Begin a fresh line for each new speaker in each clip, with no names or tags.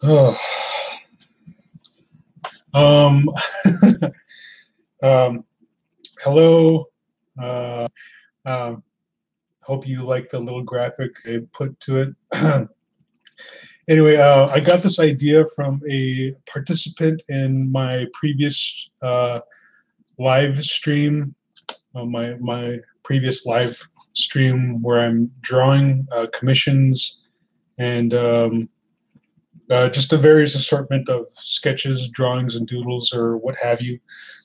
Oh, um, um, hello. Uh, um, Hope you like the little graphic I put to it. Anyway, I got this idea from a participant in my previous live stream, my previous live stream where I'm drawing commissions and just a various assortment of sketches, drawings, and doodles, or what have you.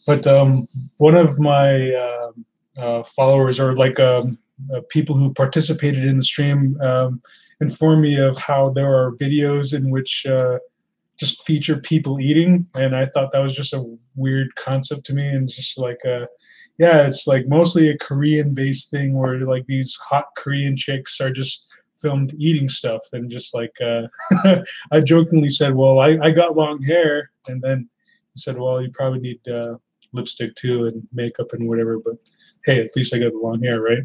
But one of my followers, or like people who participated in the stream, informed me of how there are videos in which just feature people eating, and I thought that was just a weird concept to me, and just like yeah, it's like mostly a Korean based thing where like these hot Korean chicks are just filmed eating stuff, and just like I jokingly said, well, I got long hair, and then he said, well, you probably need lipstick too and makeup and whatever, but hey, at least I got the long hair, right?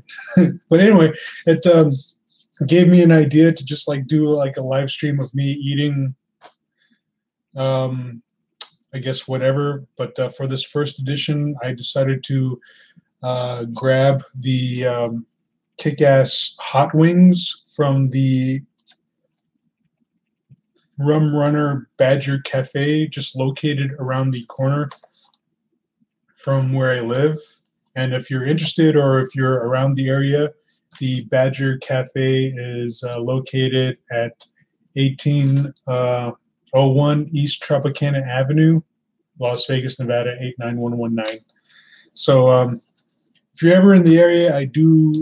But anyway, it gave me an idea to just like do like a live stream of me eating um, I guess whatever. But for this first edition, I decided to grab the kick-ass hot wings from the Rum Runner Badger Cafe, just located around the corner from where I live. And if you're interested or if you're around the area, the Badger Cafe is located at 1801 East Tropicana Avenue, Las Vegas, Nevada 89119. So if you're ever in the area, I do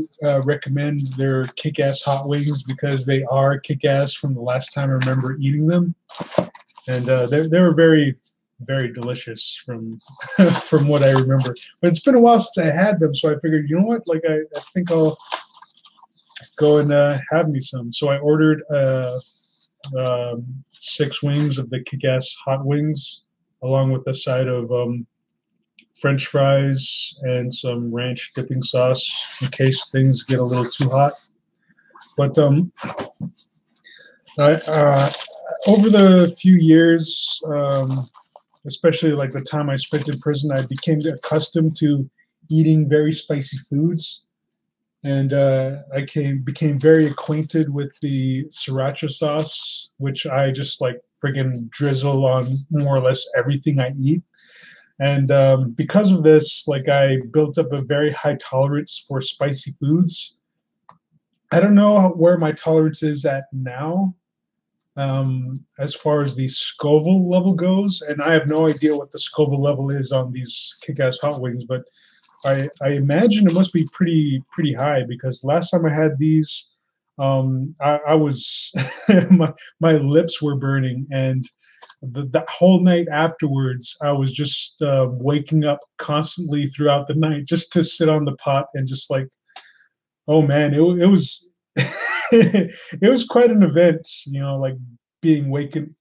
recommend their kick-ass hot wings because they are kick-ass from the last time I remember eating them, and they were very very delicious from from what I remember. But it's been a while since I had them, so I figured, you know what, like I think I'll go and have me some. So I ordered 6 wings of the kick-ass hot wings, along with a side of French fries and some ranch dipping sauce in case things get a little too hot. But I, over the few years, especially like the time I spent in prison, I became accustomed to eating very spicy foods. And became very acquainted with the sriracha sauce, which I just like friggin' drizzle on more or less everything I eat. And because of this, like I built up a very high tolerance for spicy foods. I don't know where my tolerance is at now, as far as the Scoville level goes, and I have no idea what the Scoville level is on these kick-ass hot wings, but I imagine it must be pretty high because last time I had these, I was my lips were burning, and the whole night afterwards, I was just waking up constantly throughout the night just to sit on the pot and just like, oh man, it was it was quite an event, like being woken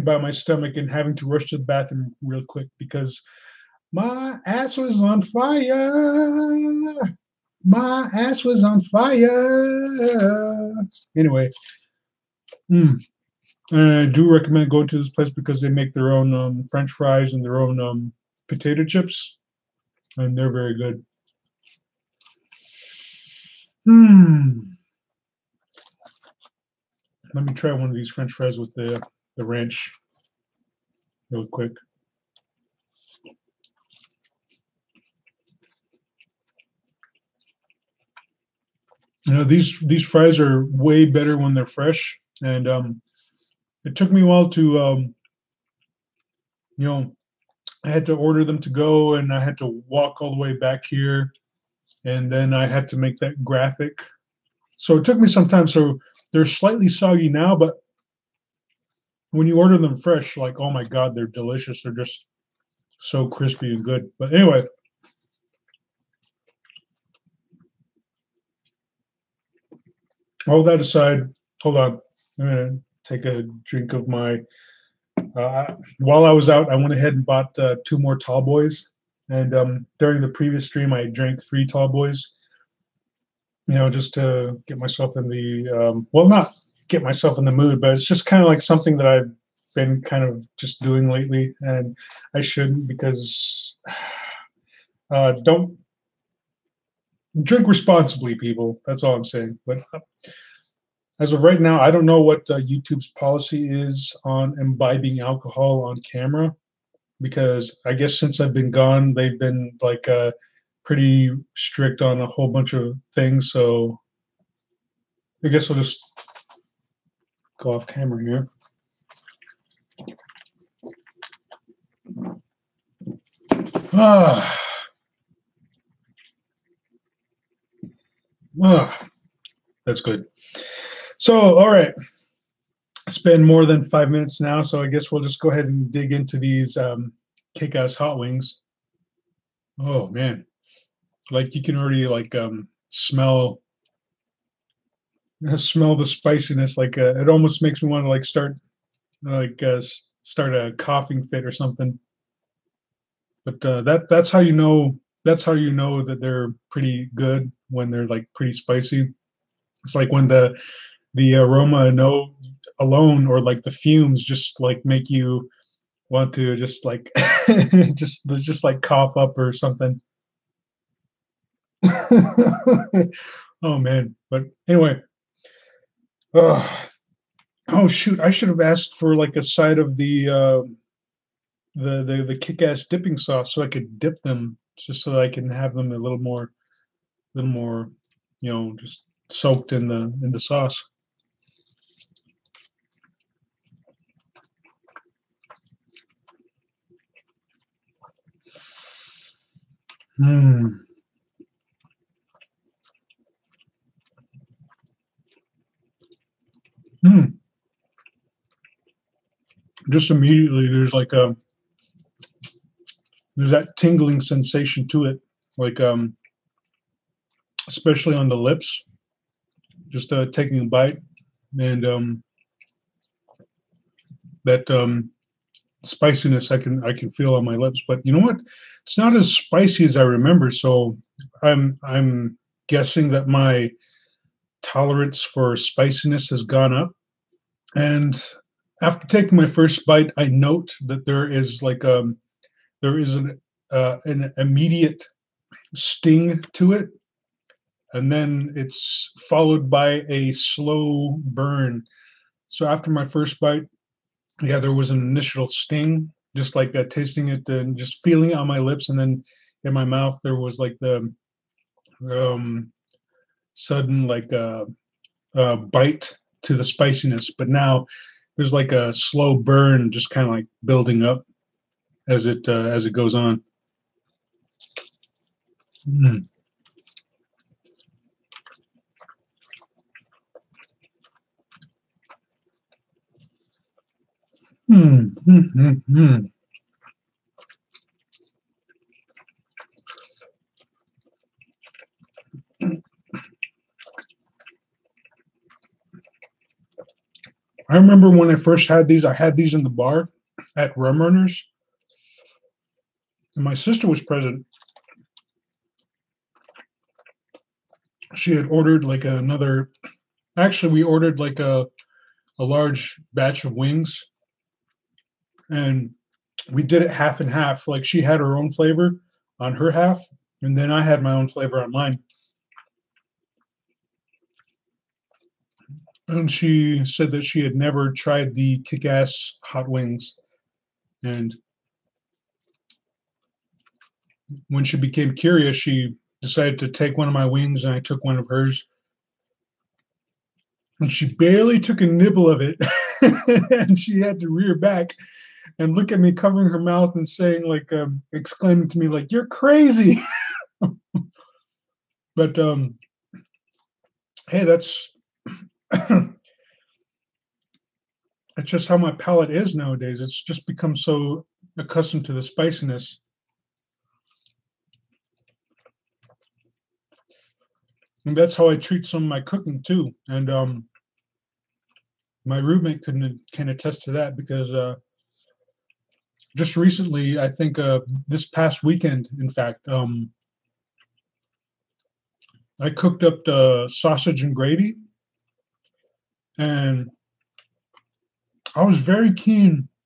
by my stomach and having to rush to the bathroom real quick because my ass was on fire. My ass was on fire. Anyway, and I do recommend going to this place because they make their own French fries and their own potato chips, and they're very good. Let me try one of these French fries with the ranch real quick. These fries are way better when they're fresh, and it took me a while to you know I had to order them to go, and I had to walk all the way back here, and then I had to make that graphic. So it took me some time. So they're slightly soggy now, but when you order them fresh, like, oh my God, they're delicious. They're just so crispy and good. But anyway, all that aside, hold on. I'm going to take a drink of my. While I was out, I went ahead and bought 2 more tall boys. And during the previous stream, I drank 3 tall boys, just to get myself in the, well, not get myself in the mood, but it's just kind of like something that been kind of just doing lately, and I shouldn't because don't drink responsibly, people. That's all I'm saying. But as of right now, I don't know what YouTube's policy is on imbibing alcohol on camera because I guess since I've been gone, they've been like pretty strict on a whole bunch of things. So I guess I'll just go off camera here. Ah, ah, that's good. So, all right, it's been more than 5 minutes now, so I guess we'll just go ahead and dig into these kick-ass hot wings. Oh man, like you can already like smell the spiciness. Like it almost makes me want to like start a coughing fit or something. But that's how you know that they're pretty good when they're like pretty spicy. It's like when the aroma no alone or like the fumes just like make you want to just like just like cough up or something. Oh man. But anyway, uh, oh shoot, I should have asked for like a side of the kick-ass dipping sauce so I could dip them just so I can have them a little more, just soaked in the sauce. Hmm. Hmm. Just immediately there's that tingling sensation to it, like especially on the lips. Just taking a bite and that spiciness I can feel on my lips. But you know what? It's not as spicy as I remember. So I'm guessing that my tolerance for spiciness has gone up. And after taking my first bite, I note that there is an immediate sting to it, and then it's followed by a slow burn. So after my first bite, yeah, there was an initial sting, just like that, tasting it and just feeling it on my lips, and then in my mouth there was like the um, sudden like bite to the spiciness. But now there's like a slow burn, just kind of like building up as it goes on. Mm. Mm, mm, mm, mm. I remember when I first had these. I had these in the bar at Rum Runners, and my sister was present. She had ordered like another. Actually, we ordered like a large batch of wings, and we did it half and half. Like she had her own flavor on her half, and then I had my own flavor on mine. And she said that she had never tried the kick-ass hot wings. And when she became curious, she decided to take one of my wings, and I took one of hers. And she barely took a nibble of it, and she had to rear back and look at me, covering her mouth and saying, like, exclaiming to me, like, "You're crazy!" But hey, that's just how my palate is nowadays. It's just become so accustomed to the spiciness. And that's how I treat some of my cooking too. And my roommate can attest to that because just recently, I think this past weekend, in fact, I cooked up the sausage and gravy, and I was very keen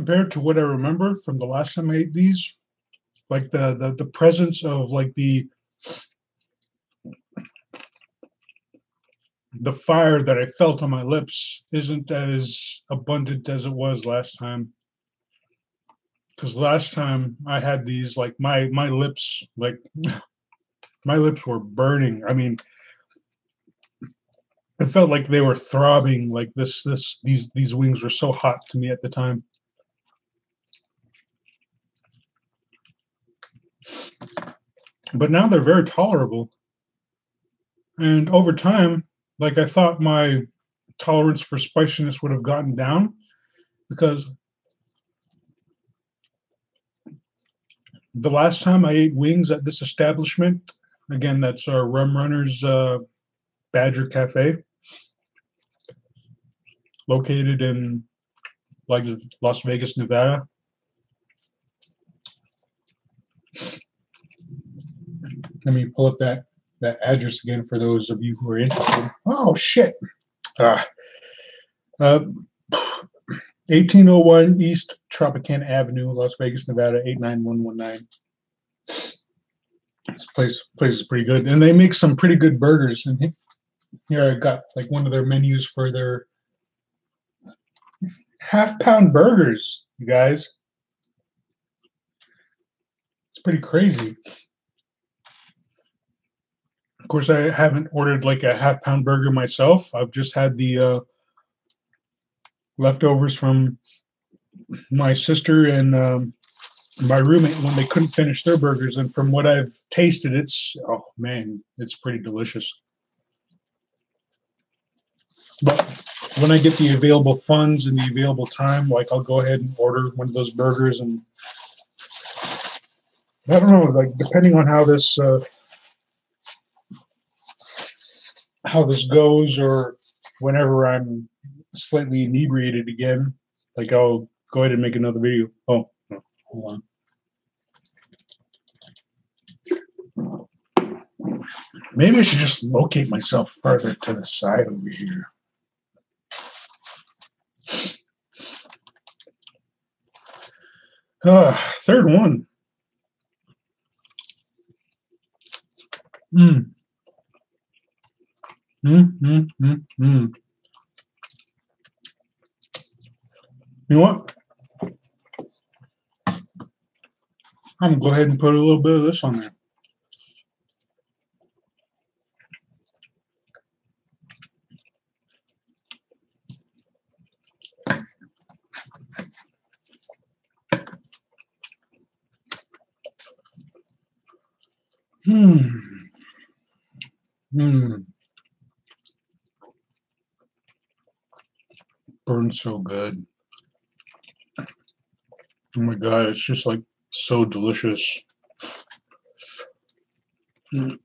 compared to what I remember from the last time I ate these, like the presence of like the fire that I felt on my lips isn't as abundant as it was last time. Because last time I had these, like my lips, like my lips were burning. I mean, it felt like they were throbbing. Like these wings were so hot to me at the time. But now they're very tolerable. And over time, like I thought my tolerance for spiciness would have gotten down because the last time I ate wings at this establishment, again, that's our Rum Runners Badger Cafe, located in like Las Vegas, Nevada. Let me pull up that address again for those of you who are interested. Oh shit! Ah, uh, 1801 East Tropicana Avenue, Las Vegas, Nevada 89119. This place is pretty good, and they make some pretty good burgers. And here I got like one of their menus for their half-pound burgers. You guys, it's pretty crazy. Of course, I haven't ordered like a half-pound burger myself. I've just had the leftovers from my sister and my roommate when they couldn't finish their burgers. And from what I've tasted, it's oh man, it's pretty delicious. But when I get the available funds and the available time, like I'll go ahead and order one of those burgers. And I don't know, like depending on how this goes, or whenever I'm slightly inebriated again, like I'll go ahead and make another video. Oh, no, hold on. Maybe I should just locate myself further to the side over here. Third one. Mm. Mm, mm, mm, mm. You know what? I'm gonna go ahead and put a little bit of this on there. Hmm. Hmm. Burns so good. Oh my god, it's just like so delicious. Mm.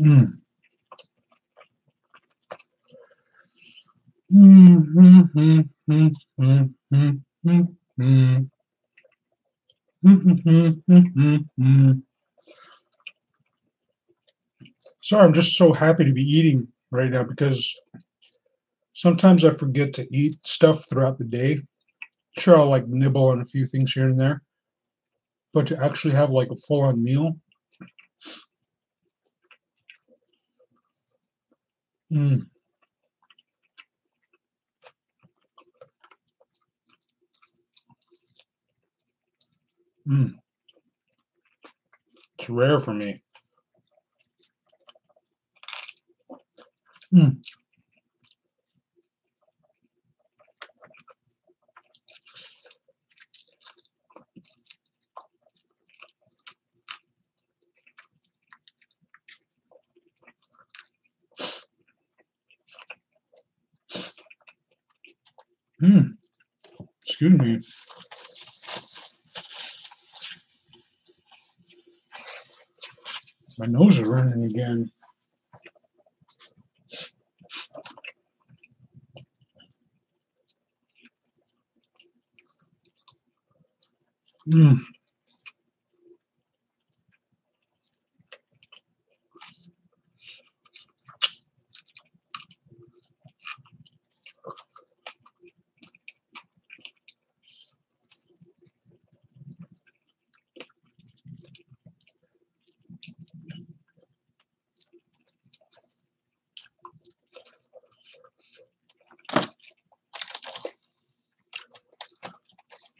Mm. Mm, mm, mm, mm, mm, mm, mm, mm. Mm, mm, mm, mm, mm. Sorry, I'm just so happy to be eating right now because sometimes I forget to eat stuff throughout the day. Sure, I'll like nibble on a few things here and there, but to actually have like a full-on meal, mm, mm, it's rare for me. Mm, mm, excuse me. My nose is running again. Mm.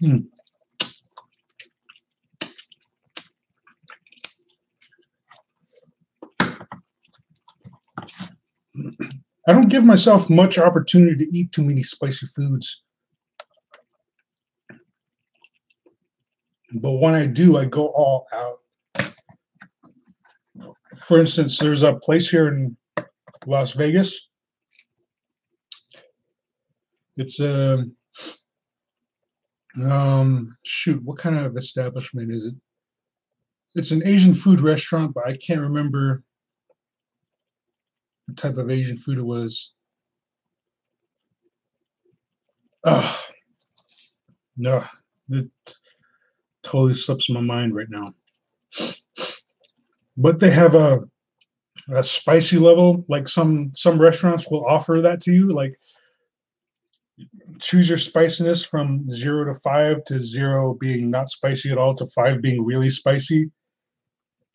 Mm. I don't give myself much opportunity to eat too many spicy foods, but when I do, I go all out. For instance, there's a place here in Las Vegas. It's a shoot, what kind of establishment is it? It's an Asian food restaurant, but I can't remember what type of Asian food it was. Ah, no, it totally slips my mind right now. But they have a spicy level, like some restaurants will offer that to you, like choose your spiciness from 0 to 5, to 0 being not spicy at all to 5 being really spicy.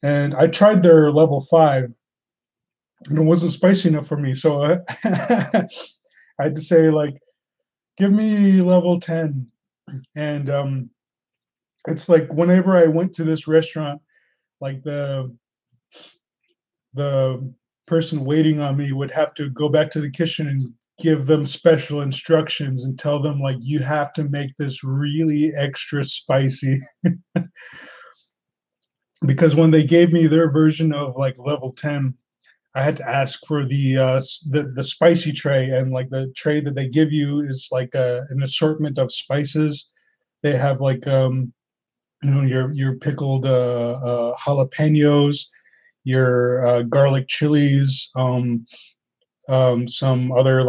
And I tried their level 5, and it wasn't spicy enough for me. So I had to say, like, give me level 10. And it's like whenever I went to this restaurant, like the person waiting on me would have to go back to the kitchen and give them special instructions and tell them, like, you have to make this really extra spicy. Because when they gave me their version of like level 10, I had to ask for the spicy tray, and like the tray that they give you is like an assortment of spices. They have like your pickled jalapenos, your garlic chilies, some other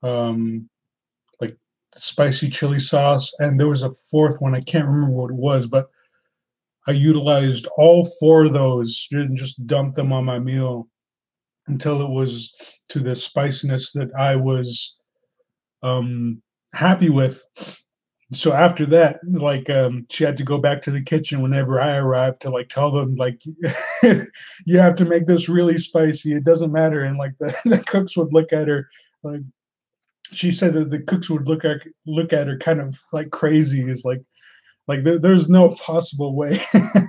um, like spicy chili sauce, and there was a fourth one. I can't remember what it was, but I utilized all four of those and just dumped them on my meal until it was to the spiciness that I was um, happy with. So after that, like she had to go back to the kitchen whenever I arrived to like tell them, like, you have to make this really spicy. It doesn't matter. And like the cooks would look at her, like, she said that the cooks would look at her kind of like crazy. Is like there's no possible way.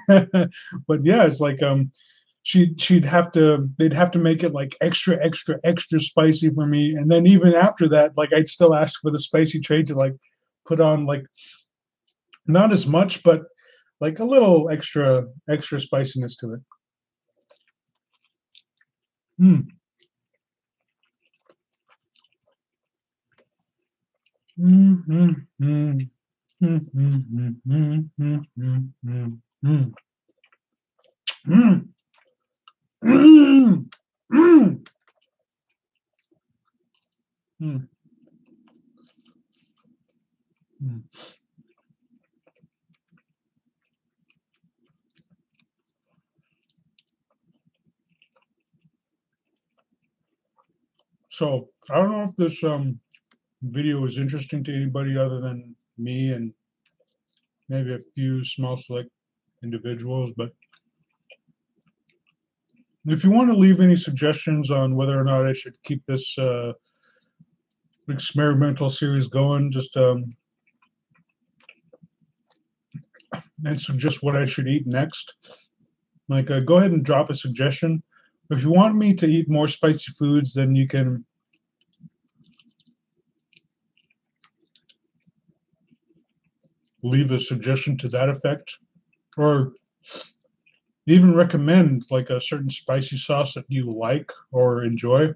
But yeah, it's like she'd have to they'd have to make it like extra extra extra spicy for me, and then even after that, like, I'd still ask for the spicy tray to like put on like not as much, but like a little extra extra spiciness to it. Mm. Mm, mm, mm, mm, mm, mm, mm, mm, mm, mm, mm, mm, mm, mm, mm, mm. So I don't know if this video is interesting to anybody other than me and maybe a few small select individuals, but if you want to leave any suggestions on whether or not I should keep this experimental series going, just and suggest what I should eat next. Like, go ahead and drop a suggestion. If you want me to eat more spicy foods, then you can leave a suggestion to that effect, or even recommend like a certain spicy sauce that you like or enjoy,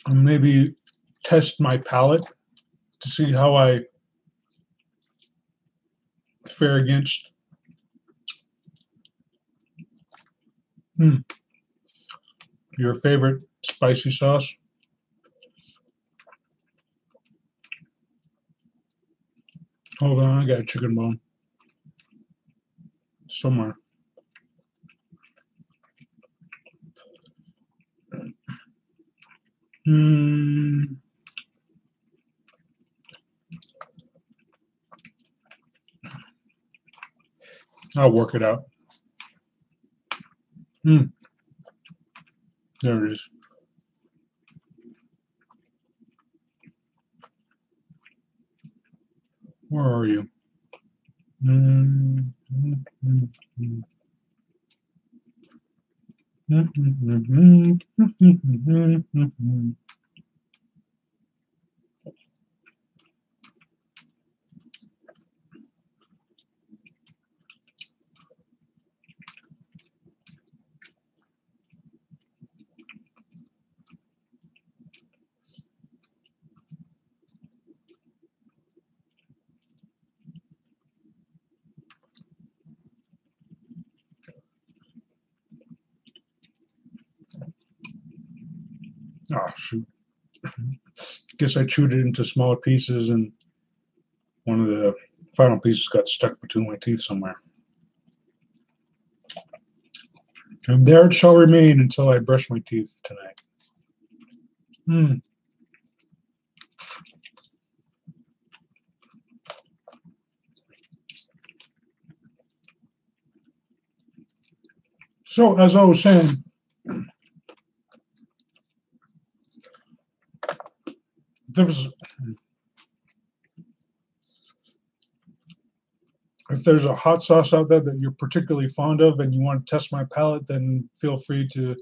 and maybe test my palate to see how I fare against hmm, your favorite spicy sauce. Hold on, I got a chicken bone somewhere. I'll work it out. There it is. Where are you? Oh, shoot. Guess I chewed it into smaller pieces and one of the final pieces got stuck between my teeth somewhere. And there it shall remain until I brush my teeth tonight. So, as I was saying, if there's a hot sauce out there that you're particularly fond of and you want to test my palate, then feel free to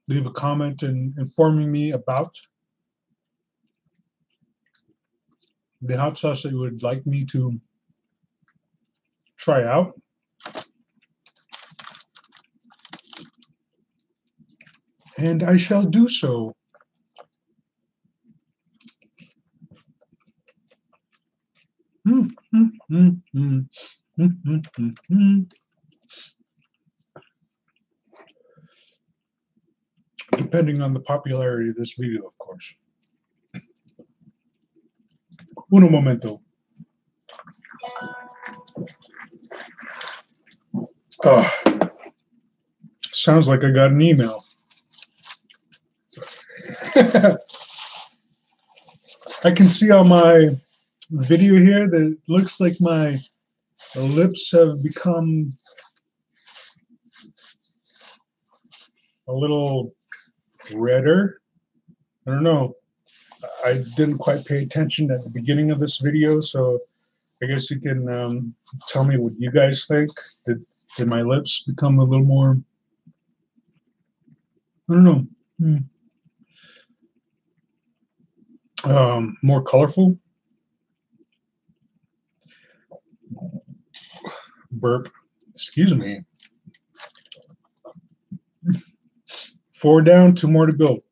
leave a comment and informing me about the hot sauce that you would like me to try out. And I shall do so. Depending on the popularity of this video, of course. Uno momento. Sounds like I got an email. I can see on my video here that it looks like my lips have become a little redder. I don't know. I didn't quite pay attention at the beginning of this video, so I guess you can tell me what you guys think. Did my lips become a little more, I don't know, more colorful? Burp. Excuse me. 4 down, 2 more to go.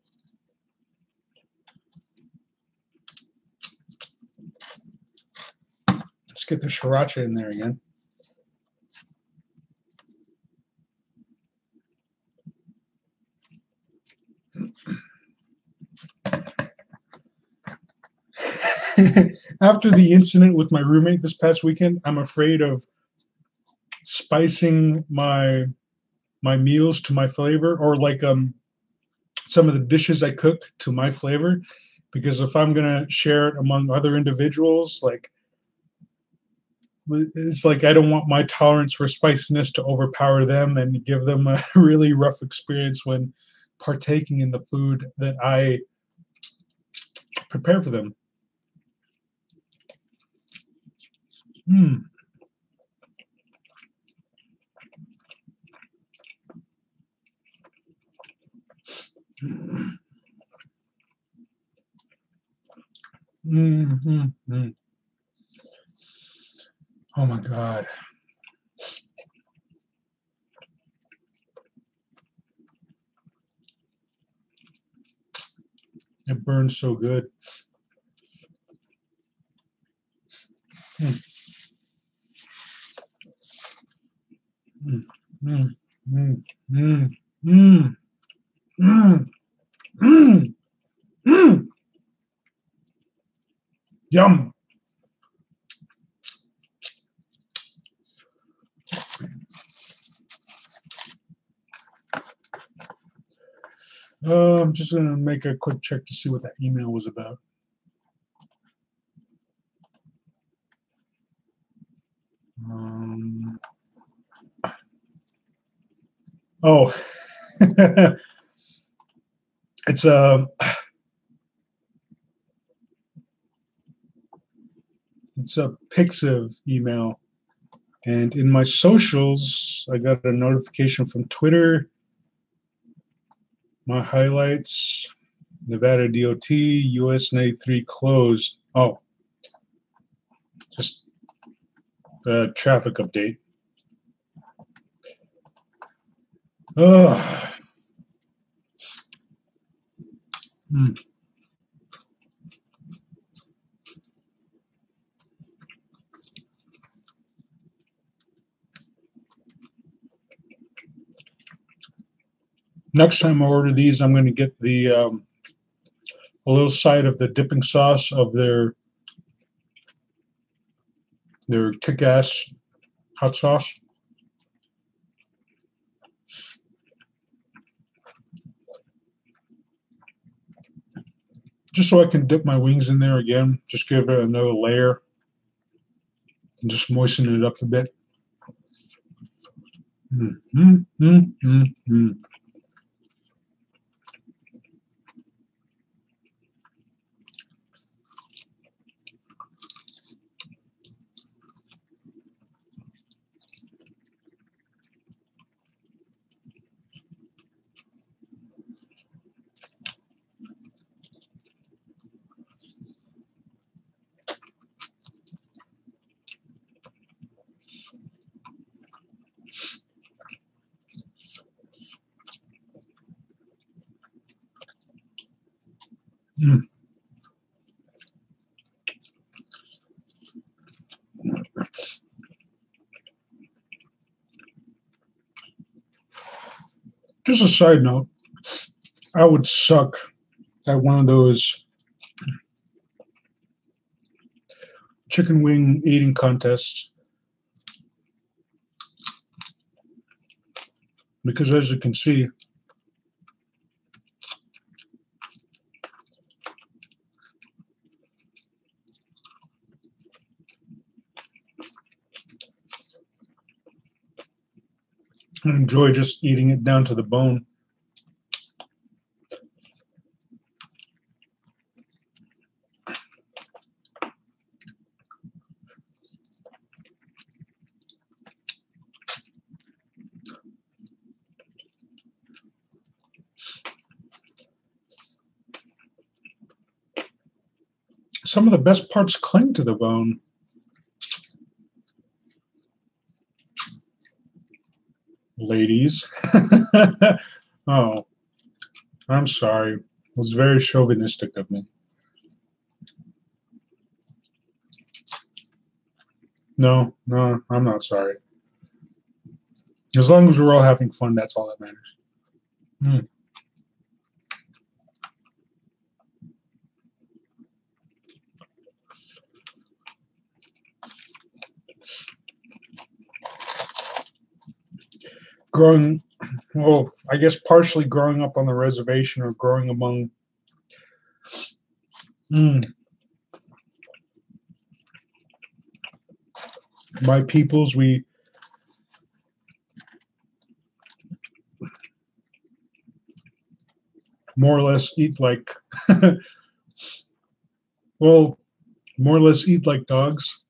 Let's get the sriracha in there again. After the incident with my roommate this past weekend, I'm afraid of spicing my meals to my flavor, or like some of the dishes I cook to my flavor, because if I'm gonna share it among other individuals, like it's like I don't want my tolerance for spiciness to overpower them and give them a really rough experience when partaking in the food that I prepare for them. Oh my God. It burns so good. Yum. I'm just gonna make a quick check to see what that email was about. Oh, it's a Pixiv email, and in my socials, I got a notification from Twitter. My highlights: Nevada DOT, US 93 closed. Oh, just a traffic update. Oh. Next time I order these, I'm going to get the a little side of the dipping sauce of their kick-ass hot sauce. Just so I can dip my wings in there again. Just give it another layer and just moisten it up a bit. Mm, mm, mm, mm, mm. Mm. Just a side note, I would suck at one of those chicken wing eating contests because, as you can see, I enjoy just eating it down to the bone. Some of the best parts cling to the bone. Ladies. Oh, I'm sorry. It was very chauvinistic of me. No, no, I'm not sorry. As long as we're all having fun, that's all that matters. Mm. Growing, well, I guess partially growing up on the reservation or growing among my peoples, we more or less eat like, well, more or less eat like dogs.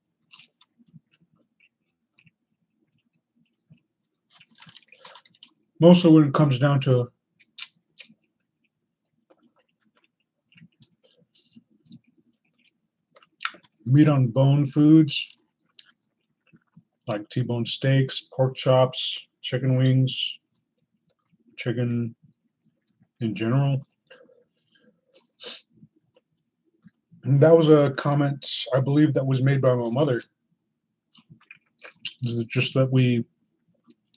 Mostly when it comes down to meat on bone foods, like T-bone steaks, pork chops, chicken wings, chicken in general. And that was a comment, I believe, that was made by my mother. Is just that we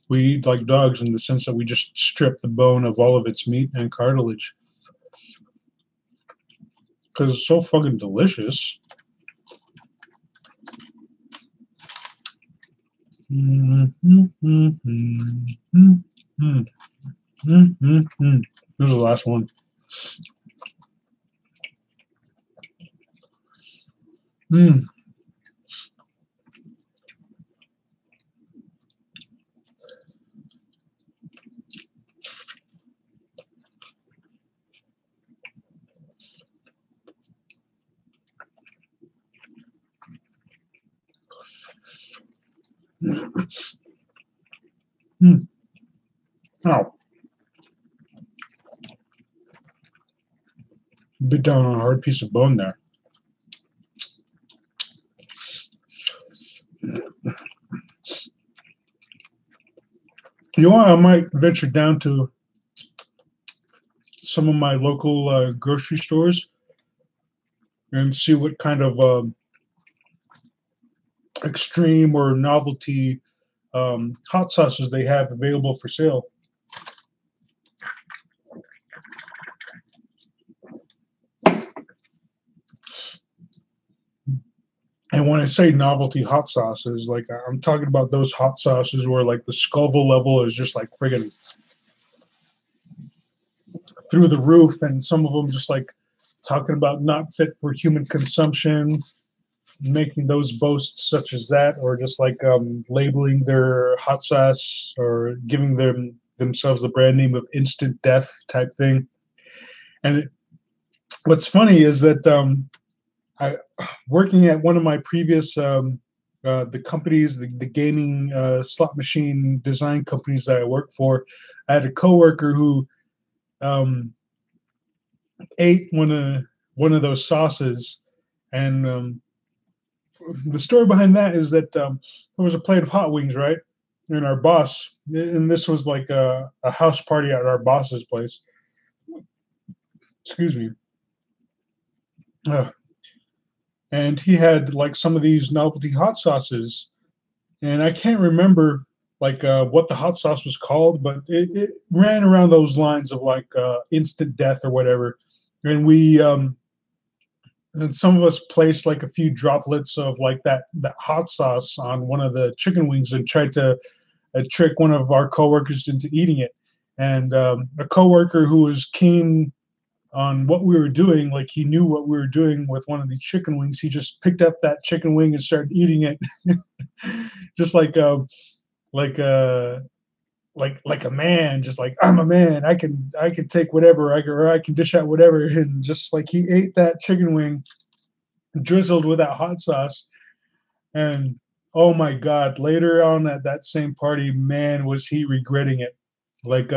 eat like dogs in the sense that we just strip the bone of all of its meat and cartilage because it's so fucking delicious. Mm-hmm, mm-hmm, mm-hmm, mm-hmm, mm-hmm. This is the last one. Mm. Mm. Oh, bit down on a hard piece of bone there. You know what? I might venture down to some of my local grocery stores and see what kind of extreme or novelty hot sauces they have available for sale. And when I say novelty hot sauces, like I'm talking about those hot sauces where like the Scoville level is just like friggin' through the roof, and some of them just like talking about not fit for human consumption, making those boasts such as that, or just like labeling their hot sauce or giving themselves the brand name of instant death type thing. And what's funny is that I working at one of my previous the companies, the gaming slot machine design companies that I worked for, I had a coworker who um, ate one of those sauces, and the story behind that is that there was a plate of hot wings, right? And our boss, and this was like a house party at our boss's place. Excuse me. Uh, and he had like some of these novelty hot sauces, and I can't remember like what the hot sauce was called, but it ran around those lines of like instant death or whatever. And we and some of us placed like a few droplets of like that hot sauce on one of the chicken wings and tried to trick one of our coworkers into eating it. And a coworker who was keen on what we were doing, like he knew what we were doing with one of these chicken wings. He just picked up that chicken wing and started eating it, just like uh like a man, just like I'm a man. I can take whatever I can dish out whatever, and just like he ate that chicken wing drizzled with that hot sauce. And oh my god, later on at that same party, man, was he regretting it. Like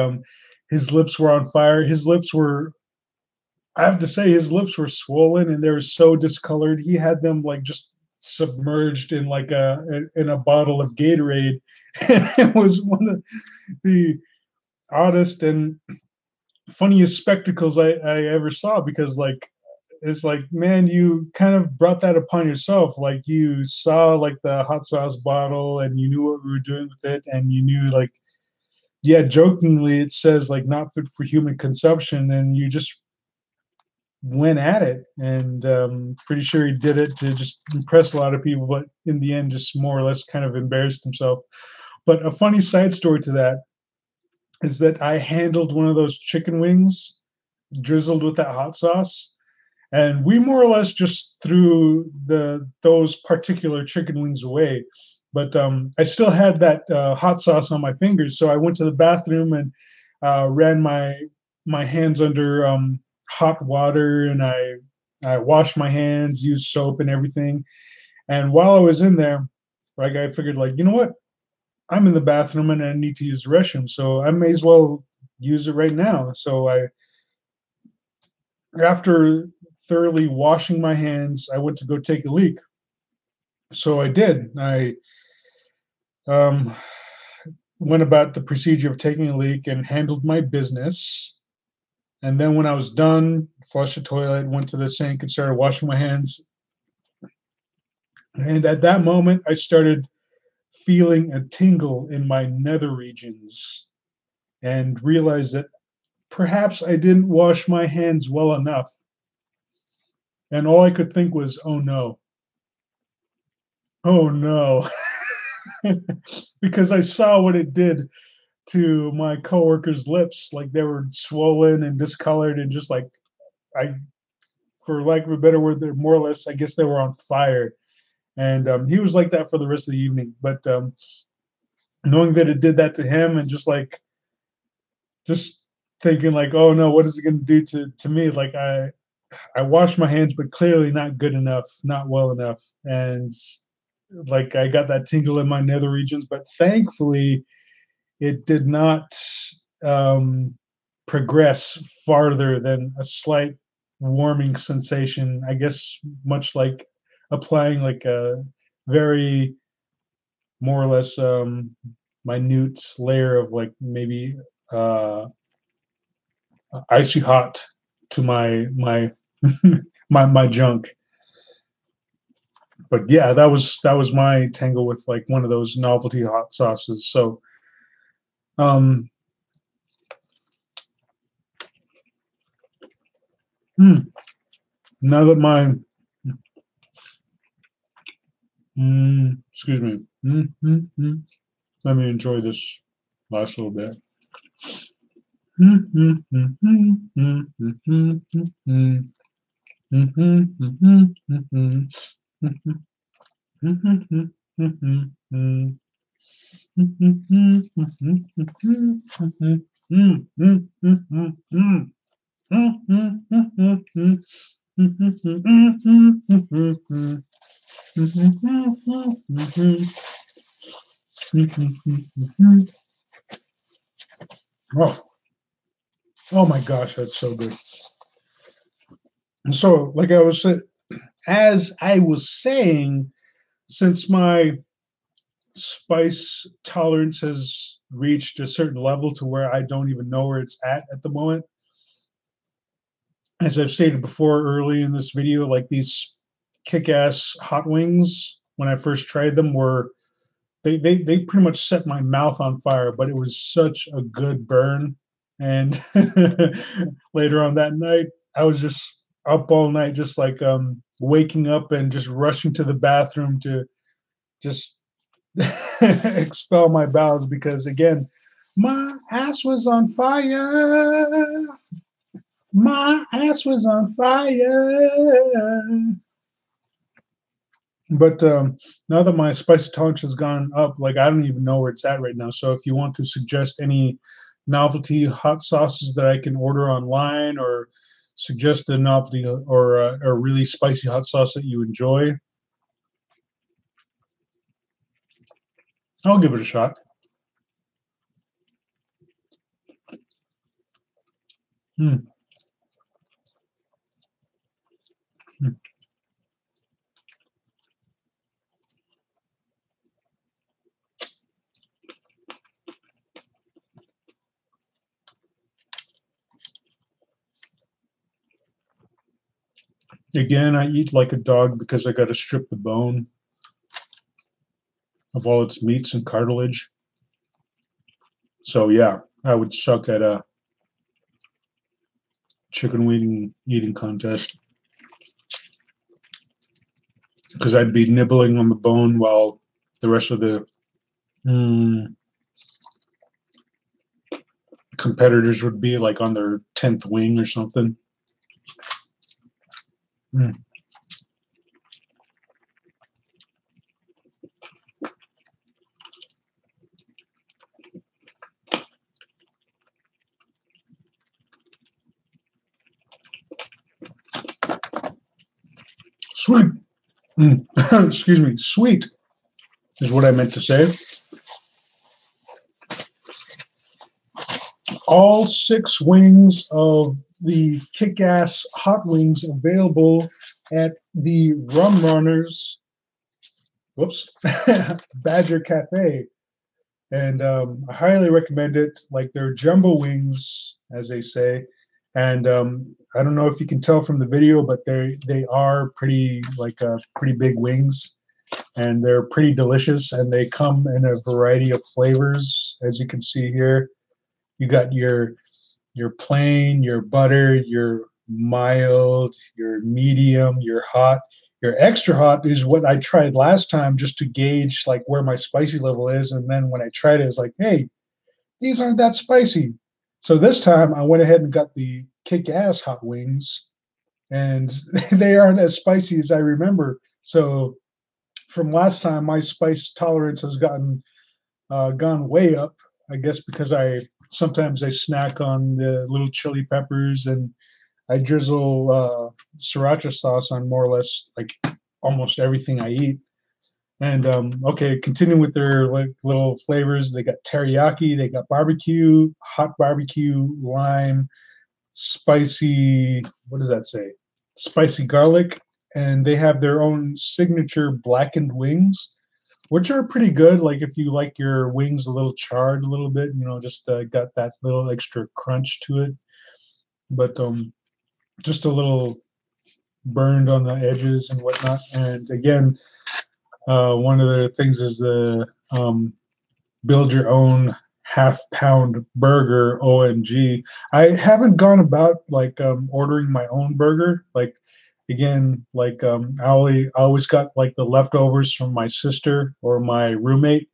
his lips were on fire. His lips were, I have to say, his lips were swollen and they were so discolored. He had them like just submerged in like a bottle of Gatorade. And it was one of the oddest and funniest spectacles I ever saw, because like it's like, man, you kind of brought that upon yourself. Like you saw like the hot sauce bottle and you knew what we were doing with it, and you knew like, yeah, jokingly it says like not fit for human consumption, and you just went at it. And pretty sure he did it to just impress a lot of people, but in the end just more or less kind of embarrassed himself. But a funny side story to that is that I handled one of those chicken wings drizzled with that hot sauce, and we more or less just threw those particular chicken wings away. But I still had that hot sauce on my fingers, so I went to the bathroom and ran my hands under hot water, and I washed my hands, used soap and everything. And while I was in there, like I figured, like, you know what, I'm in the bathroom and I need to use the restroom, so I may as well use it right now. So I, after thoroughly washing my hands, I went to go take a leak. So I did. I um, went about the procedure of taking a leak and handled my business. And then when I was done, flushed the toilet, went to the sink and started washing my hands. And at that moment, I started feeling a tingle in my nether regions and realized that perhaps I didn't wash my hands well enough. And all I could think was, oh no, oh no. Because I saw what it did to my coworkers' lips. Like they were swollen and discolored and just like I, for lack of a better word, they're more or less. I guess they were on fire. And he was like that for the rest of the evening. But knowing that it did that to him, and just thinking like, oh no, what is it going to do to me? Like I washed my hands, but clearly not good enough, not well enough, and like I got that tingle in my nether regions. But thankfully, it did not um, progress farther than a slight warming sensation. I guess much like applying like a very more or less minute layer of like maybe uh, icy hot to my my junk. But yeah, that was my tangle with like one of those novelty hot sauces. So um, hmm, now that my excuse me, let me enjoy this last little bit. Oh, oh my gosh, that's so good. So, like as I was saying, since my spice tolerance has reached a certain level to where I don't even know where it's at the moment. As I've stated before early in this video, like these kick-ass hot wings, when I first tried them, were they pretty much set my mouth on fire, but it was such a good burn. And later on that night, I was just up all night, just like waking up and just rushing to the bathroom to just expel my bowels because again, my ass was on fire. My ass was on fire. But now that my spicy tolerance has gone up, like I don't even know where it's at right now. So if you want to suggest any novelty hot sauces that I can order online, or suggest a novelty or a really spicy hot sauce that you enjoy, I'll give it a shot. Hmm. Hmm. Again, I eat like a dog because I got to strip the bone of all its meats and cartilage. So yeah, I would suck at a chicken wing eating contest because I'd be nibbling on the bone while the rest of the competitors would be like on their 10th wing or something. Mm. Sweet. Excuse me. Sweet is what I meant to say. All 6 wings of the kick-ass hot wings available at the Rum Runners, whoops, Badger Cafe. And I highly recommend it. Like they're jumbo wings, as they say. And I don't know if you can tell from the video, but they are pretty like pretty big wings, and they're pretty delicious. And they come in a variety of flavors, as you can see here. You got your plain, your butter, your mild, your medium, your hot. Your extra hot is what I tried last time just to gauge like where my spicy level is. And then when I tried it, it's like, hey, these aren't that spicy. So this time I went ahead and got the kick-ass hot wings, and they aren't as spicy as I remember. So from last time, my spice tolerance has gone way up. I guess because I sometimes I snack on the little chili peppers, and I drizzle sriracha sauce on more or less like almost everything I eat. And okay, continuing with their like little flavors, they got teriyaki, they got barbecue, hot barbecue, lime, spicy. What does that say? Spicy garlic, and they have their own signature blackened wings, which are pretty good. Like if you like your wings a little charred a little bit, just got that little extra crunch to it, but just a little burned on the edges and whatnot. And again, one of the things is the build your own half-pound burger. OMG, I haven't gone about like ordering my own burger. Like again, like I always got like the leftovers from my sister or my roommate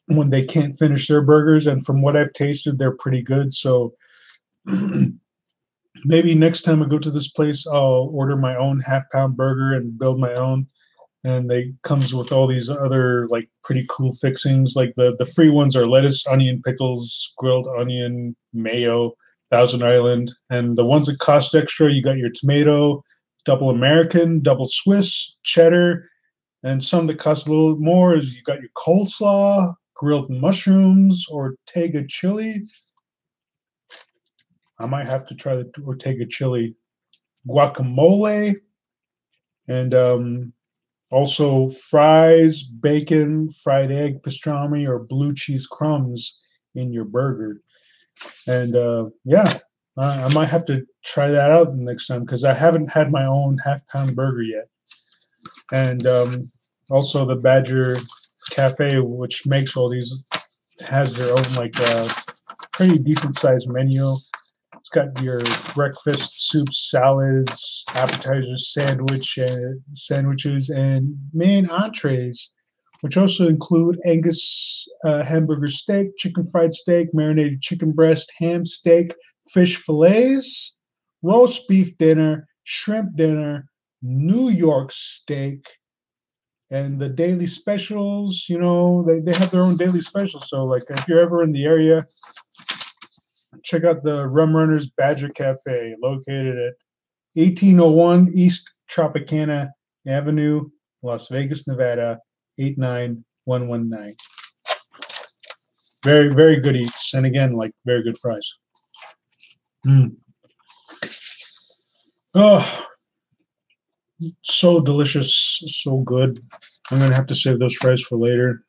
when they can't finish their burgers, and from what I've tasted, they're pretty good. So maybe next time I go to this place, I'll order my own half-pound burger and build my own. And they comes with all these other like pretty cool fixings. Like the free ones are lettuce, onion, pickles, grilled onion, mayo, Thousand Island, and the ones that cost extra, you got your tomato, double American, double Swiss, cheddar, and some that cost a little more is you got your coleslaw, grilled mushrooms, Ortega chili. I might have to try the Ortega chili, guacamole, and also fries, bacon, fried egg, pastrami, or blue cheese crumbs in your burger. And yeah, I might have to try that out next time because I haven't had my own half-pound burger yet. And also the Badger Cafe, which makes all these, has their own like pretty decent sized menu. It's got your breakfast, soups, salads, appetizers, sandwiches, and main entrees, which also include Angus hamburger steak, chicken fried steak, marinated chicken breast, ham steak, fish fillets, roast beef dinner, shrimp dinner, New York steak, and the daily specials. They have their own daily specials. So, like, if you're ever in the area, check out the Rum Runners Badger Cafe, located at 1801 East Tropicana Avenue, Las Vegas, Nevada, 89119. Very, very good eats. And again, like, very good fries. Oh, so delicious, so good. I'm going to have to save those fries for later.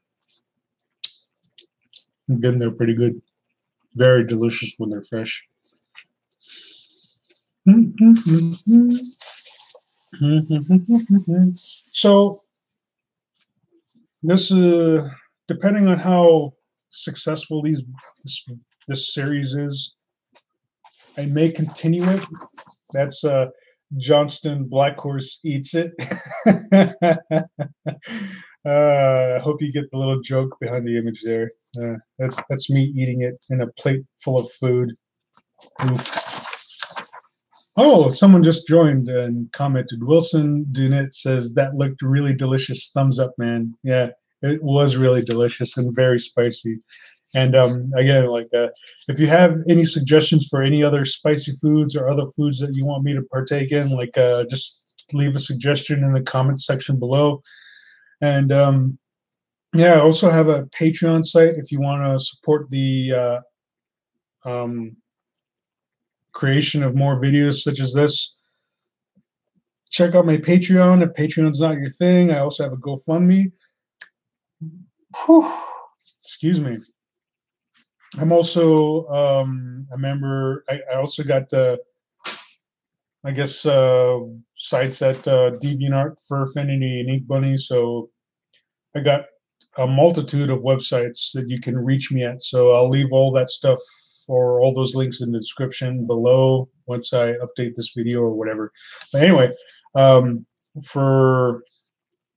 Again, they're pretty good. Very delicious when they're fresh. So this depending on how successful this series is, I may continue it. That's Johnston Blackhorse eats it. I hope you get the little joke behind the image there. That's me eating it in a plate full of food. Oof. Oh, someone just joined and commented. Wilson Dunit says that looked really delicious. Thumbs up, man. Yeah, it was really delicious and very spicy. And again, like if you have any suggestions for any other spicy foods or other foods that you want me to partake in, like just leave a suggestion in the comments section below. And yeah, I also have a Patreon site if you want to support the creation of more videos such as this. Check out my Patreon if Patreon's not your thing. I also have a GoFundMe. Whew. Excuse me. I'm also a member. I also got, I guess, sites at DeviantArt, Furfinity, and Ink Bunny. So I got a multitude of websites that you can reach me at. So I'll leave all that stuff or all those links in the description below once I update this video or whatever. But anyway, for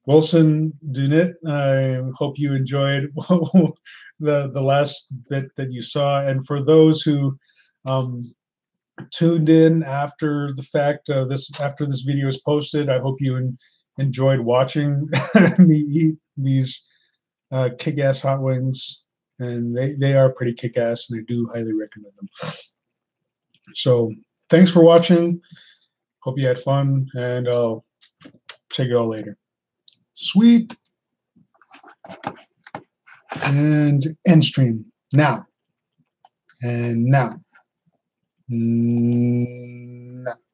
Wilson Dunit, I hope you enjoyed the last bit that you saw. And for those who um, tuned in after the fact, after this video is posted, I hope you enjoyed watching me eat these kick-ass hot wings, and they are pretty kick-ass, and I do highly recommend them. So thanks for watching. Hope you had fun, and I'll check you all later. Sweet. And end stream now. And now. Now.